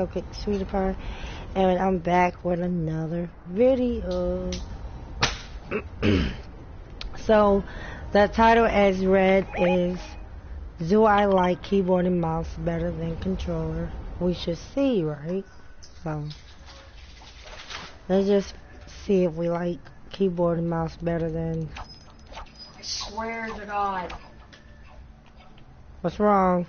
Cupcake Sweety Pie, and I'm back with another video. So, the title as read is, do I like keyboard and mouse better than controller? We should see, right? So, let's just see if we like keyboard and mouse better than... I swear to God. What's wrong?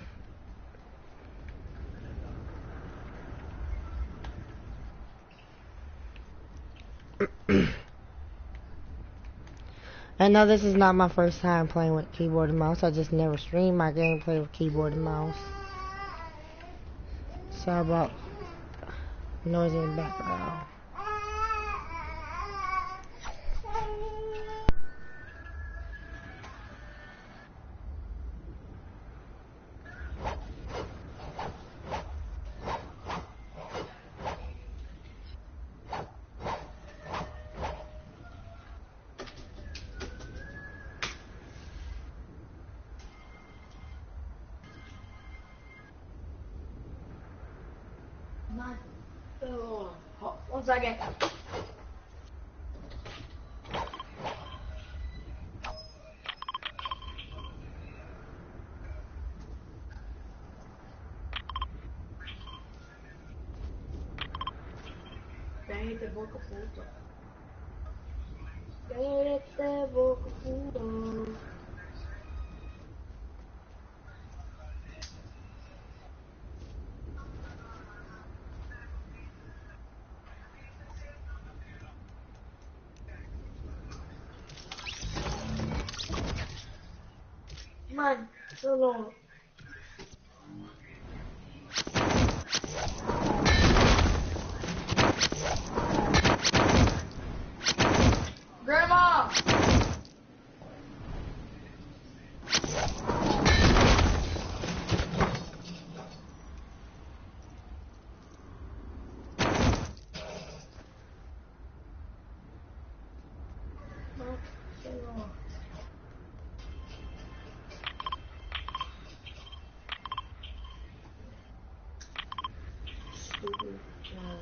I know this is not my first time playing with keyboard and mouse. I just never streamed my gameplay with keyboard and mouse. Sorry about noise in the background. Oh, 1 second. Cállate boca puto. Cállate boca puto. Man, so long. Grandma! Stupid guy.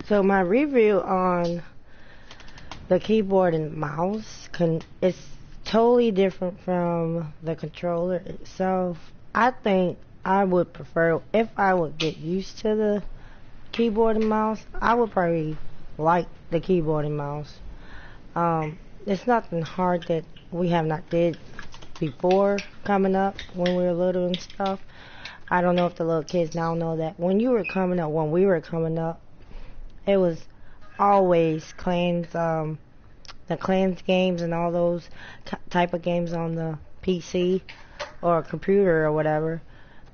So my review on the keyboard and mouse is totally different from the controller itself. I think I would prefer, if I would get used to the keyboard and mouse, I would probably like the keyboard and mouse. It's nothing hard that we have not did before coming up when we were little and stuff. I don't know if the little kids now know that when you were coming up, when we were coming up, it was always clans, the clans games and all those type of games on the PC or computer or whatever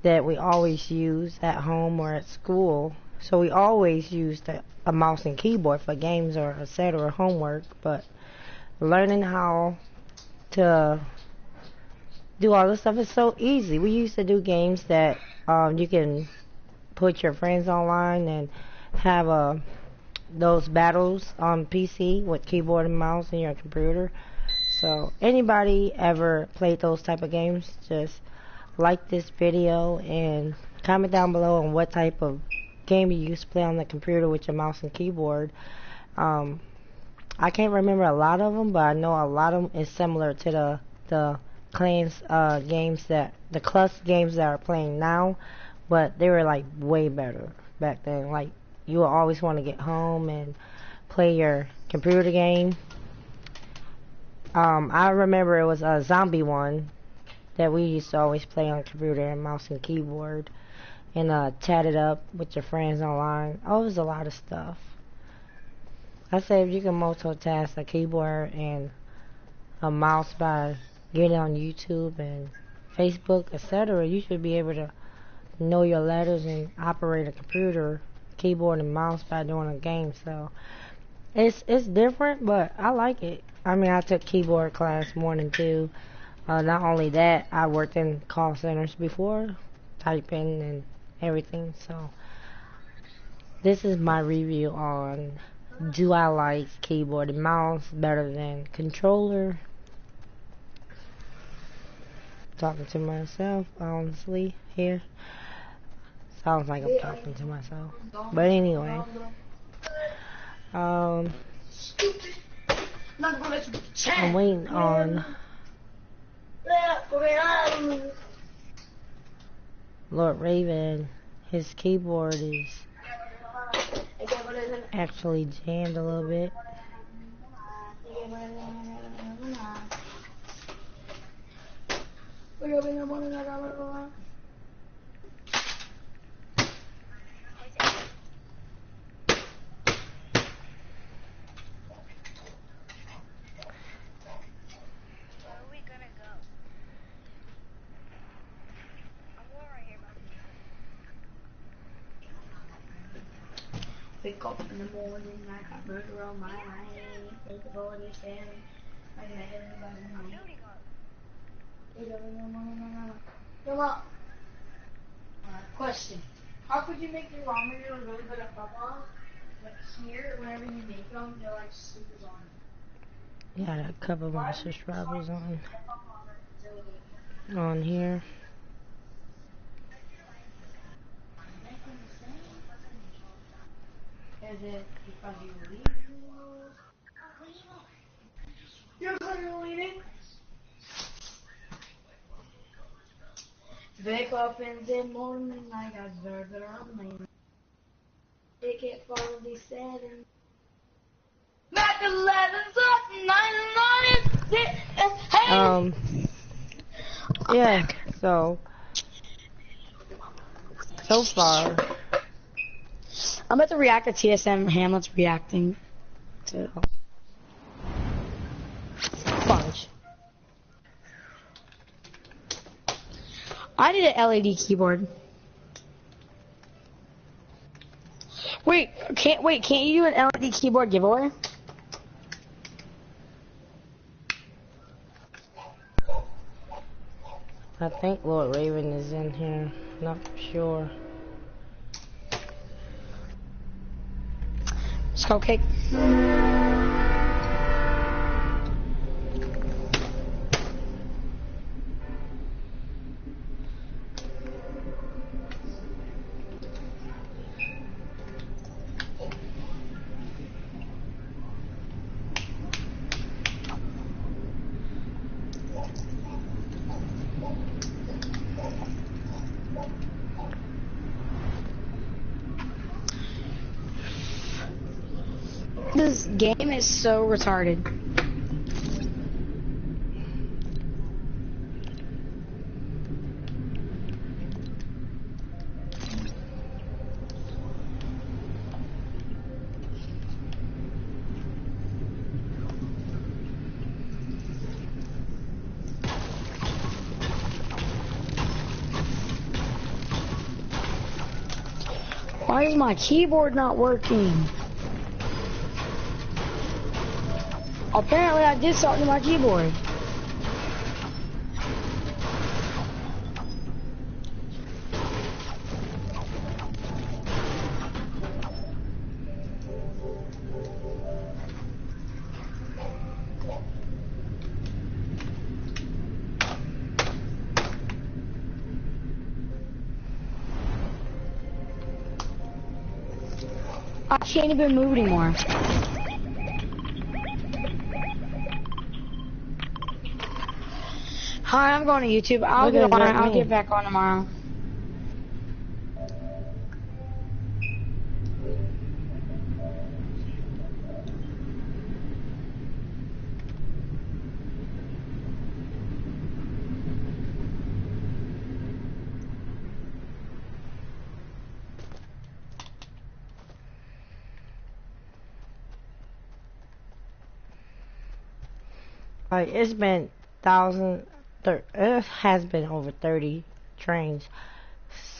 that we always use at home or at school. So we always used a mouse and keyboard for games or a set or homework, but learning how to do all this stuff is so easy. We used to do games that you can put your friends online and have those battles on PC with keyboard and mouse and your computer. So anybody ever played those type of games, just like this video and comment down below on what type of game you used to play on the computer with your mouse and keyboard. I can't remember a lot of them, but I know a lot of them is similar to the clans games that the clus games that are playing now, but they were like way better back then. Like you will always want to get home and play your computer game. I remember it was a zombie one that we used to always play on computer and mouse and keyboard and chat it up with your friends online. Oh, it was a lot of stuff. I say if you can multitask a keyboard and a mouse by getting on YouTube and Facebook, etc., you should be able to know your letters and operate a computer, keyboard, and mouse by doing a game. So it's different, but I like it. I mean, I took keyboard class more than two. Not only that, I worked in call centers before, typing and everything. So this is my review on do I like keyboard and mouse better than controller. Talking to myself, honestly, here. Sounds like I'm talking to myself. But anyway, I'm waiting on Lord Raven. His keyboard is actually jammed a little bit. Wake up in the morning, I got murder on my mind. Think about it, Sam. I never Come on. Question. How could you make your ramen noodles really good at Papa? Like here, whenever you make them, they're like super on. Got a couple more subscribers on here. Is it because you leave? You're gonna leave it? Wake up in the morning, I got burger on my mind. Take it for the 7. Mac 11's up, 9 and 9 is yeah, so far. I'm about to react to TSM Hamlet's reacting to Bunch. I need an LED keyboard. Can't you do an LED keyboard giveaway? I think Lord Raven is in here. Not sure. Skull cake. This game is so retarded. Why is my keyboard not working? Apparently I did something to my keyboard. I can't even move anymore. Hi, I'm going to YouTube. I'll get on. I'll get back on tomorrow. Like, it's been it has been over 30 trains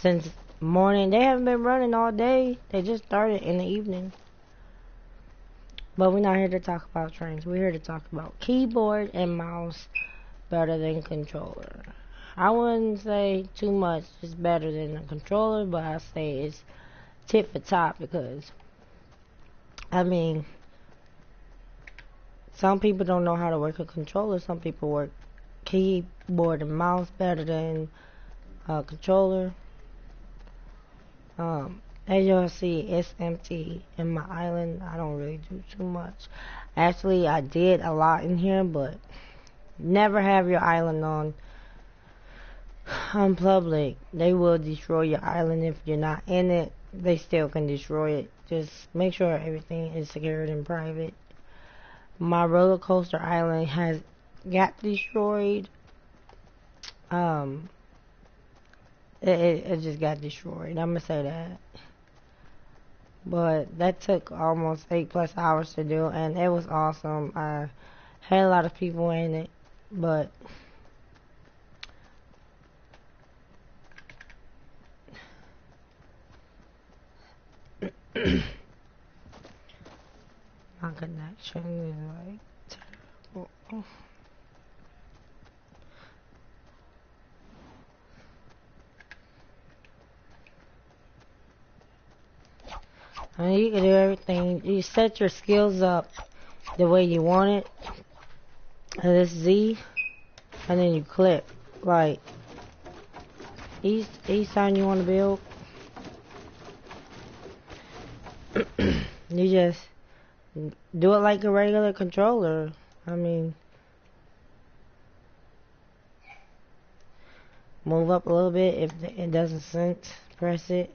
since morning. They haven't been running all day. They just started in the evening. But we're not here to talk about trains. We're here to talk about keyboard and mouse better than controller. I wouldn't say too much is better than a controller, but I say it's tip for top because, I mean, some people don't know how to work a controller. Some people work keyboard and mouse better than a controller. As y'all see, it's empty in my island. I don't really do too much. Actually, I did a lot in here, but never have your island on public. They will destroy your island if you're not in it. They still can destroy it. Just make sure everything is secured and private. My roller coaster island has got destroyed. It just got destroyed. I'm gonna say that. But that took almost 8+ hours to do, and it was awesome. I had a lot of people in it, but my connection is like terrible. And you can do everything. You set your skills up the way you want it. And this Z, and then you click. Like each time you want to build, you just do it like a regular controller. I mean, move up a little bit if it doesn't sense. Press it.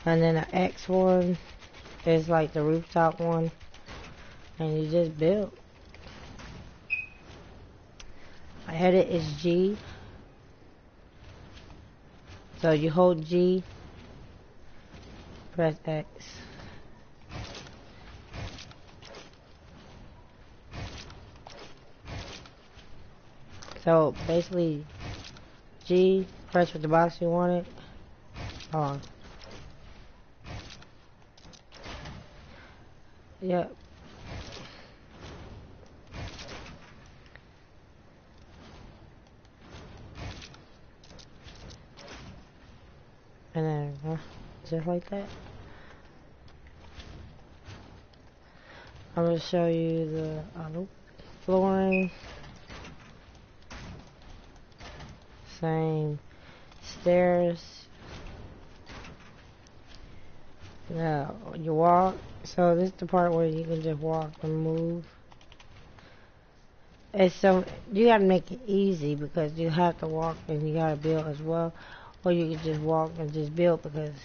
And then the X one is like the rooftop one, and you just build. Edit is G, so you hold G, press X. So basically, G, press with the box you want it. Hold on. Yep. And then, just like that. I'm going to show you the flooring. Same. Stairs. Now, you walk. So this is the part where you can just walk and move. And so you gotta make it easy because you have to walk and you gotta build as well. Or you can just walk and just build because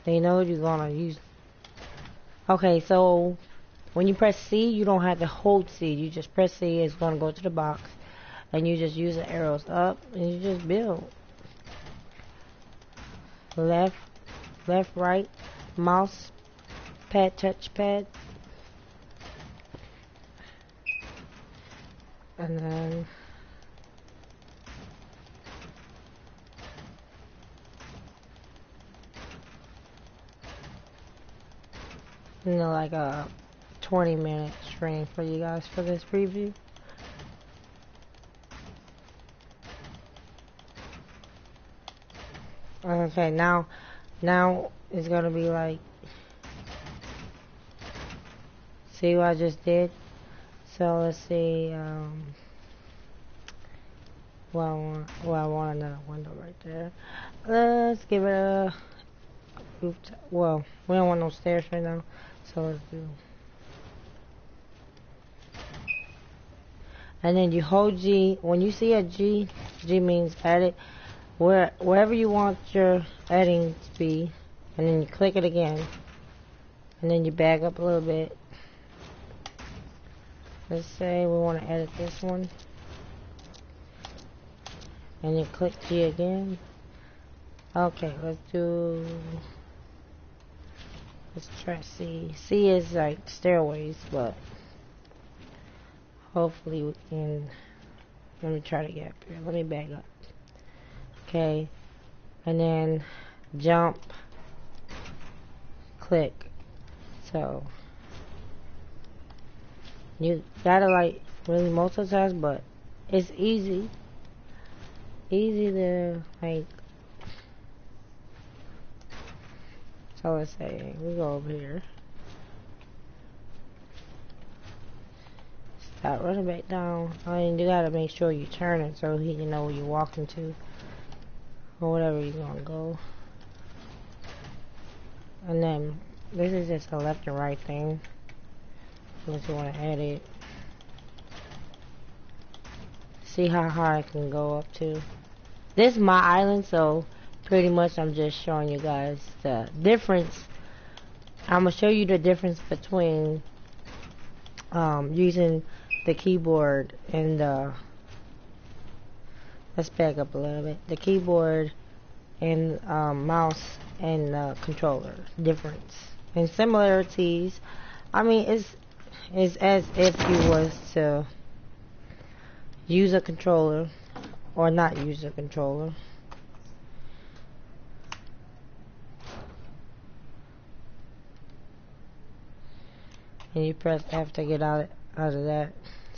they know you're gonna use. Okay, so when you press C, you don't have to hold C. You just press C, it's gonna go to the box. And you just use the arrows up and you just build. Left, right, mouse, pad, touchpad. And then like a 20-minute stream for you guys for this preview. Okay, now it's gonna be like, see what I just did? So let's see, well, I want another window right there. Let's give it a rooftop. Well, we don't want no stairs right now, so let's do. And then you hold G. When you see a G, G means edit. Wherever you want your editing to be, and then you click it again, and then you back up a little bit. Let's say we want to edit this one, and you click G again. Okay, let's try C. C is like stairways, but hopefully we can. Let me try to get up here. Let me back up. Okay, and then jump, click. So you gotta like really most of the times, but it's easy to like. So let's say we go over here. Stop running back down. I mean, you gotta make sure you turn it so he can know where you're walking to. Or whatever you're gonna go. And then this is just a left and right thing. Unless you want to edit. See how high I can go up to. This is my island, so pretty much I'm just showing you guys the difference. I'm gonna show you the difference between using the keyboard and the. Let's back up a little bit. The keyboard and mouse and controller difference and similarities. I mean, it's as if you was to use a controller or not use a controller. And you press F to get out of that.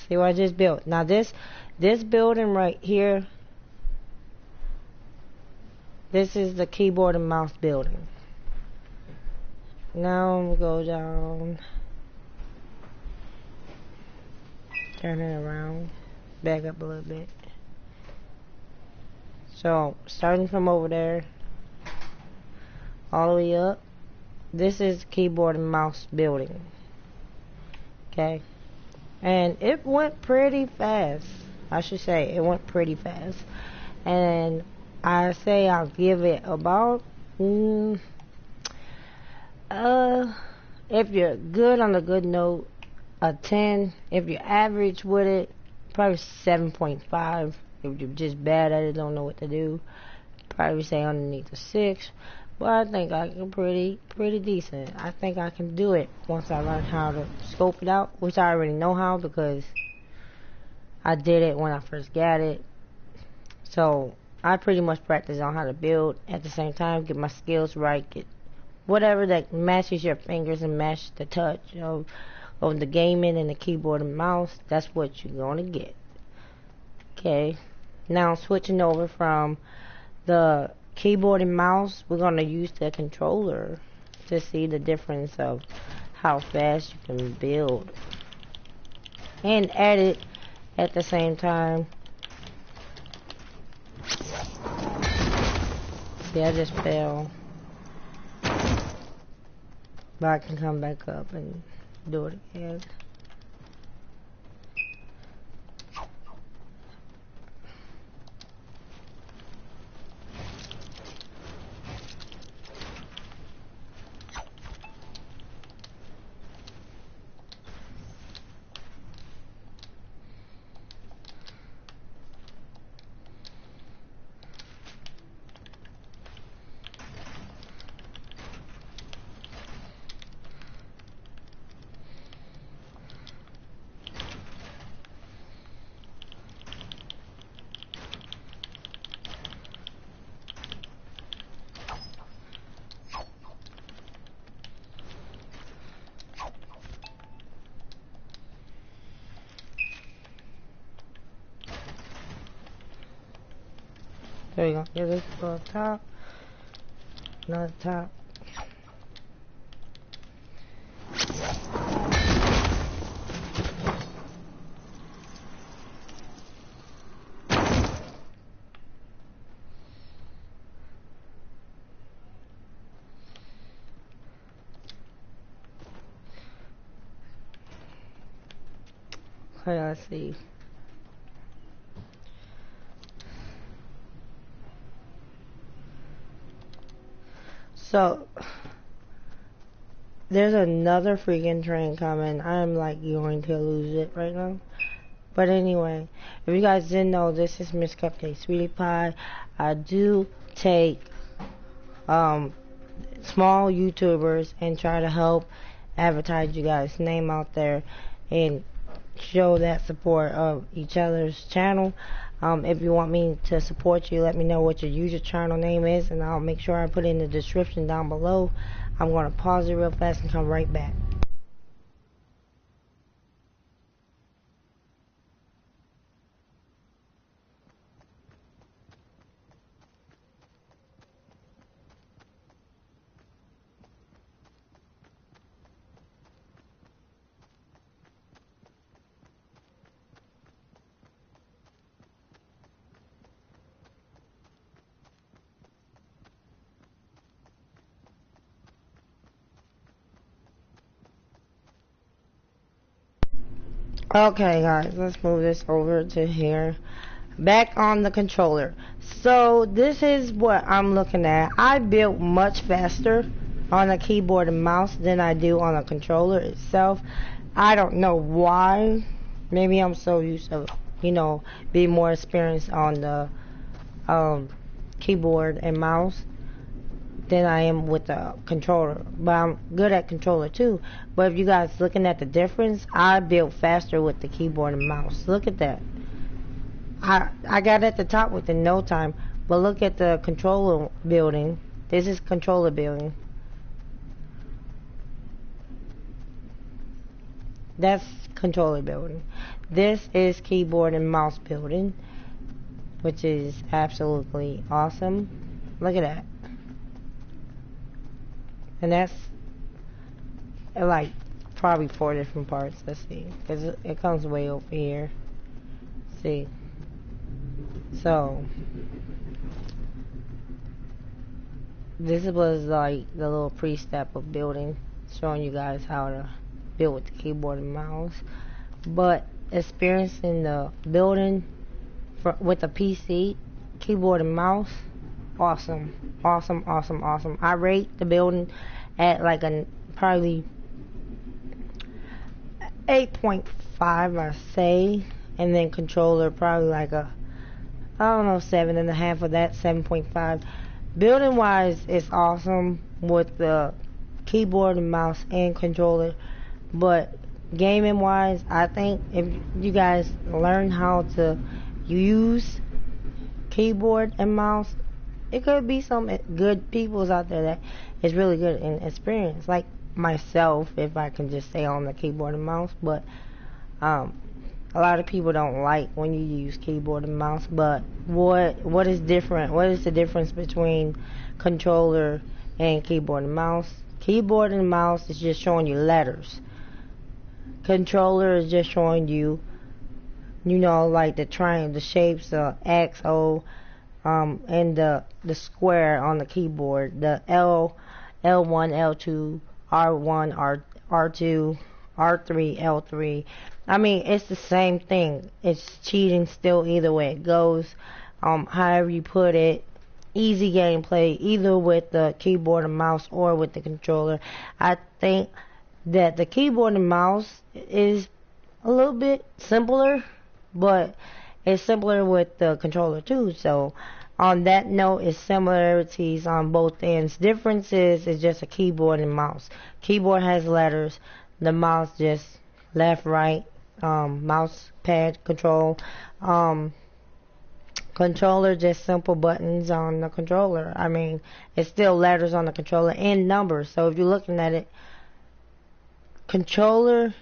See what I just built? Now this building right here. This is the keyboard and mouse building. Now we go down, turn it around, back up a little bit. So starting from over there, all the way up, this is keyboard and mouse building. Okay, and it went pretty fast. I should say it went pretty fast, and I say I'll give it about if you're good on a good note, a 10. If you're average with it, probably 7.5. If you're just bad at it, don't know what to do, probably say underneath a 6. But I think I can pretty decent. I think I can do it once I learn how to scope it out, which I already know how because I did it when I first got it. So I pretty much practice on how to build at the same time, get my skills right, get whatever that matches your fingers and match the touch of the gaming and the keyboard and mouse. That's what you're gonna get. Okay, now switching over from the keyboard and mouse, we're gonna use the controller to see the difference of how fast you can build and edit at the same time. See, I just fell. But I can come back up and do it again. There you go. Get this to the top. Another top. Okay, let's see. So, there's another freaking train coming. I'm like going to lose it right now. But anyway, if you guys didn't know, this is Miss Cupcake Sweety Pie. I do take small YouTubers and try to help advertise you guys' name out there and show that support of each other's channel. If you want me to support you, let me know what your user channel name is, and I'll make sure I put it in the description down below. I'm going to pause it real fast and come right back. Okay guys, let's move this over to here. Back on the controller. So this is what I'm looking at. I built much faster on a keyboard and mouse than I do on a controller itself. I don't know why. Maybe I'm so used to, you know, being more experienced on the keyboard and mouse than I am with the controller. But I'm good at controller too. But if you guys looking at the difference, I built faster with the keyboard and mouse. Look at that. I got at the top within no time. But look at the controller building. This is controller building. That's controller building. This is keyboard and mouse building, which is absolutely awesome. Look at that. And that's like probably 4 different parts. Let's see, because it comes way over here. See, so this was like the little pre-step of building, showing you guys how to build with the keyboard and mouse. But experiencing the building with a PC, keyboard and mouse, awesome, awesome, awesome, awesome. I rate the building at like a probably 8.5, I say, and then controller probably like a, I don't know, 7.5 of that, 7.5. Building wise, it's awesome with the keyboard and mouse and controller, but gaming wise, I think if you guys learn how to use keyboard and mouse, it could be some good peoples out there that is really good in experience, like myself, if I can just say on the keyboard and mouse. But a lot of people don't like when you use keyboard and mouse. But what is different? What is the difference between controller and keyboard and mouse? Keyboard and mouse is just showing you letters. Controller is just showing you, you know, like the triangle, the shapes, X, O, and the square on the keyboard, the L1, L2, R1, R2, R3, L3. I mean, it's the same thing. It's cheating still either way it goes. However you put it, easy gameplay either with the keyboard and mouse or with the controller. I think that the keyboard and mouse is a little bit simpler, but it's simpler with the controller too. So on that note, it's similarities on both ends. Differences is just a keyboard and mouse. Keyboard has letters, the mouse just left, right, mouse pad control. Controller just simple buttons on the controller. I mean, it's still letters on the controller and numbers. So if you're looking at it, controller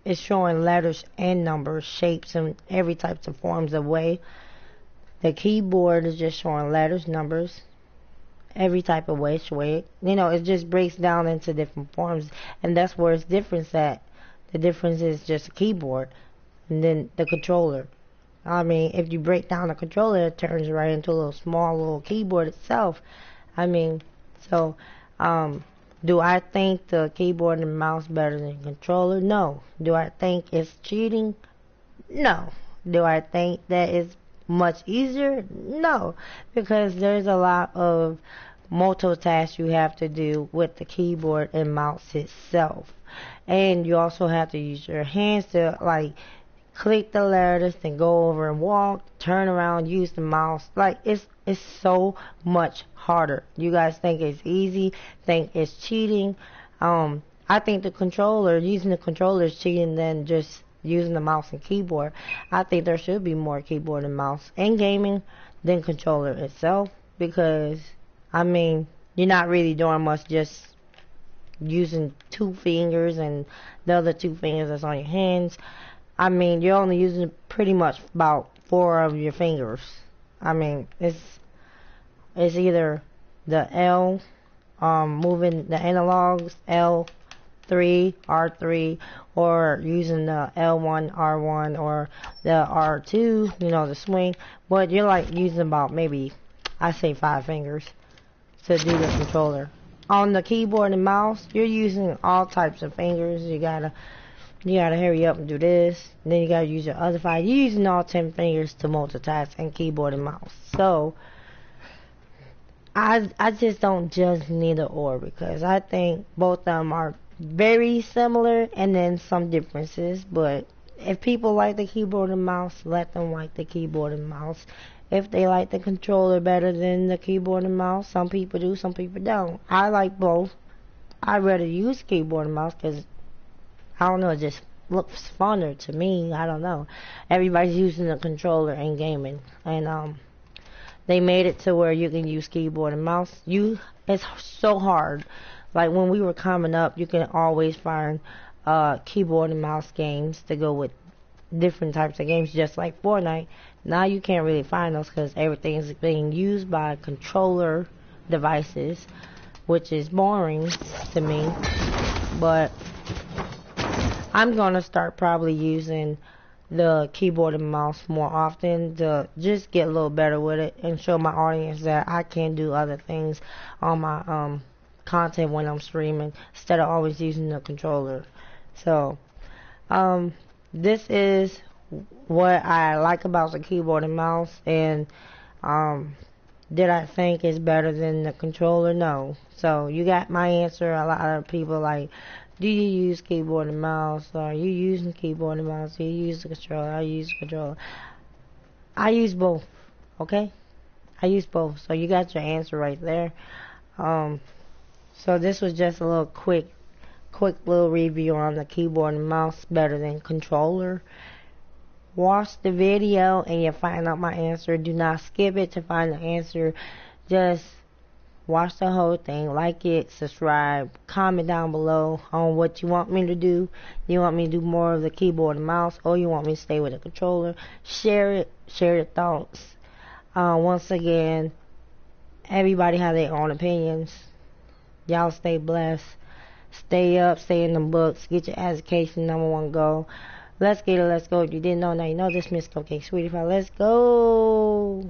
is showing letters and numbers, shapes, and every types of forms of way. The keyboard is just showing letters, numbers, every type of way. You know, it just breaks down into different forms, and that's where it's difference at. The difference is just a keyboard, and then the controller. I mean, if you break down the controller, it turns right into a little keyboard itself. I mean, so, do I think the keyboard and mouse better than controller? No. Do I think it's cheating? No. Do I think that it's much easier? No. Because there's a lot of multitasks you have to do with the keyboard and mouse itself. And you also have to use your hands to, like, click the letters, then go over and walk, turn around, use the mouse. Like, it's so much harder. You guys think it's easy, think it's cheating. I think using the controller is cheating than just using the mouse and keyboard. I think there should be more keyboard and mouse in gaming than controller itself, because, I mean, you're not really doing much, just using 2 fingers and the other 2 fingers that's on your hands. I mean, you're only using pretty much about 4 of your fingers. I mean, it's either the L, moving the analogs, L3, R3, or using the L1, R1, or the R2, you know, the swing. But you're like using about maybe, I say 5 fingers to do the controller. On the keyboard and mouse, you're using all types of fingers. You gotta hurry up and do this. And then you gotta use your other 5. You're using all 10 fingers to multitask in keyboard and mouse. So I just don't judge neither or, because I think both of them are very similar and then some differences. But if people like the keyboard and mouse, let them like the keyboard and mouse. If they like the controller better than the keyboard and mouse, some people do, some people don't. I like both. I'd rather use keyboard and mouse because, I don't know, it just looks funner to me. I don't know. Everybody's using the controller in gaming, and they made it to where you can use keyboard and mouse. It's so hard. Like when we were coming up, you can always find keyboard and mouse games to go with different types of games, just like Fortnite. Now you can't really find those because everything is being used by controller devices, which is boring to me. But I'm gonna start probably using the keyboard and mouse more often to just get a little better with it and show my audience that I can do other things on my content when I'm streaming instead of always using the controller. So this is what I like about the keyboard and mouse. And did I think it's better than the controller? No. So you got my answer. A lot of people like, do you use keyboard and mouse? Are you using keyboard and mouse? Do you use the controller? I use the controller. I use both. Okay? I use both. So you got your answer right there. So this was just a little quick little review on the keyboard and mouse better than controller. Watch the video and you'll find out my answer. Do not skip it to find the answer. Just watch the whole thing, like it, subscribe, comment down below on what you want me to do. You want me to do more of the keyboard and mouse, or you want me to stay with the controller? Share it, share your thoughts. Once again, everybody have their own opinions. Y'all stay blessed. Stay up, stay in the books, get your education, #1 goal. Let's get it, let's go. If you didn't know, now you know. This Miss Cupcake Sweety Pie. Let's go.